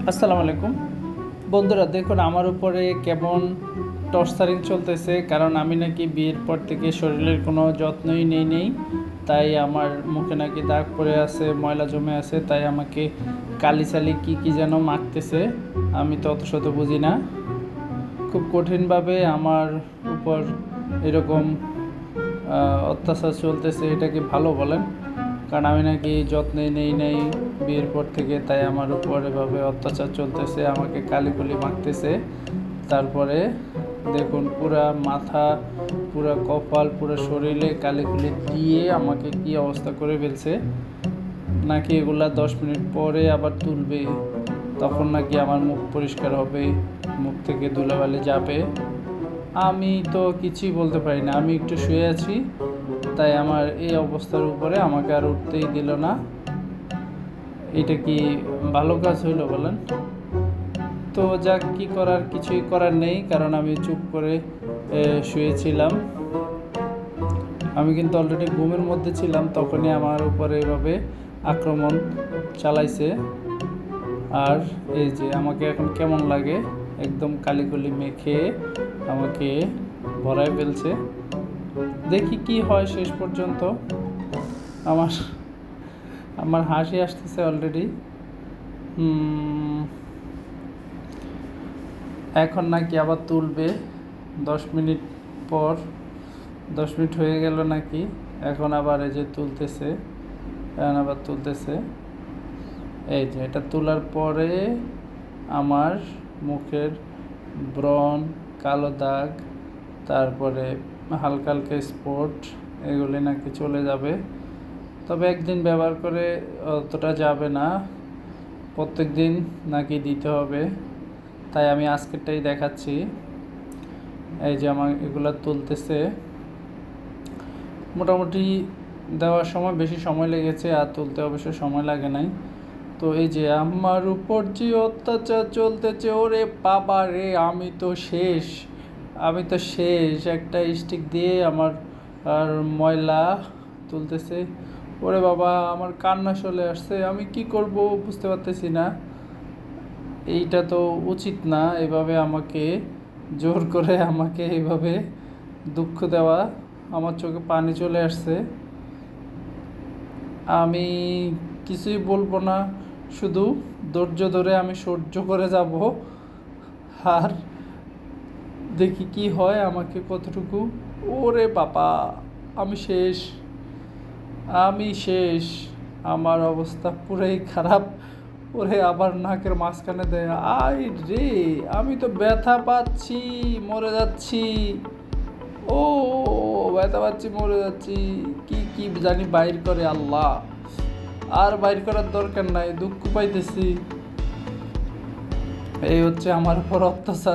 আসসালামু আলাইকুম বন্ধুরা, দেখুন আমার উপরে কেমন টর্চারিং চলতেছে। কারণ আমি নাকি বিয়ের পর থেকে শরীরের কোনো যত্নই নেই। তাই আমার মুখে নাকি দাগ পড়ে আছে, ময়লা জমে আছে। তাই আমাকে কালি কি যেন মাখতেছে। আমি তো অত শত বুঝি না। খুব কঠিনভাবে আমার উপর এরকম অত্যাচার চলতেছে। এটা কি ভালো বলেন? কারণ আমি নাকি যত্নে নেই নাই বিয়ের পর থেকে, তাই আমার উপর এভাবে অত্যাচার চলতেছে, আমাকে কালিকুলি মাখতেছে। তারপরে দেখুন পুরা মাথা, পুরা কপাল, পুরো শরীরে কালিকুলি দিয়ে আমাকে কি অবস্থা করে ফেলছে। নাকি এগুলা 10 মিনিট পরে আবার তুলবে, তখন নাকি আমার মুখ পরিষ্কার হবে, মুখ থেকে ধুলাবালি যাবে। আমি তো কিছুই বলতে পারি না, আমি একটু শুয়ে আছি। তাই আমার এই অবস্থার উপরে আমাকে আর উঠতেই দিল না। এটা কি ভালো কাজ হইল বলেন? তো যাক, কি করার, কিছুই করার নেই। কারণ আমি চুপ করে শুয়েছিলাম। আমি কিন্তু অলরেডি ঘুমের মধ্যে ছিলাম, তখনই আমার উপরে এভাবে আক্রমণ চালাইছে। আর এই যে আমাকে এখন কেমন লাগে, একদম কালিকুলি মেখে আমাকে ভরায় ফেলছে। দেখি কি হয় শেষ পর্যন্ত। আমার আমার হাসি আসতেছে অলরেডি। এখন নাকি আবার তুলবে 10 মিনিট পর। 10 মিনিট হয়ে গেল নাকি, এখন আবার এই যে তুলতেছে, এখন আবার তুলতেছে। এই যে এটা তোলার পরে আমার মুখের ব্রণ, কালো দাগ, তারপরে হালকা হালকা স্পট, এগুলি নাকি চলে যাবে। তবে একদিন ব্যবহার করে অতটা যাবে না, প্রত্যেক দিন নাকি দিতে হবে। তাই আমি আজকেরটাই দেখাচ্ছি। এই যে আমার এগুলো তুলতেছে, মোটামুটি দেওয়ার সময় বেশি সময় লেগেছে, আর তুলতে অবশ্য সময় লাগে নাই। তো এই যে আমার উপর যে অত্যাচার চলতেছে, ওরে বাবা রে, আমি তো শেষ। একটা স্টিক দিয়ে আমার আর ময়লা তুলতেছে। ওরে বাবা, আমার কান্না চলে আসছে। আমি কি করব বুঝতে পারতেছি না। এইটা তো উচিত না, এভাবে আমাকে জোর করে আমাকে এইভাবে দুঃখ দেওয়া। আমার চোখে পানি চলে আসছে। আমি কিছুই বলবো না, শুধু ধৈর্য ধরে আমি সহ্য করে যাব। আর দেখি কি হয়, আমাকে কতটুকু। ওরে বাবা, আমি শেষ, আমি শেষ। আমার অবস্থা পুরাই খারাপ। ওরে আবার নাকের মাঝখানে দেয়, আই রে, আমি তো ব্যথা পাচ্ছি, মরে যাচ্ছি। ও, ব্যথা পাচ্ছি, মরে যাচ্ছি। কি কি জানি বাইর করে আল্লাহ। আর বাইর করার দরকার নাই, দুঃখ পাইতেছি। এই হচ্ছে আমার উপর অত্যাচার।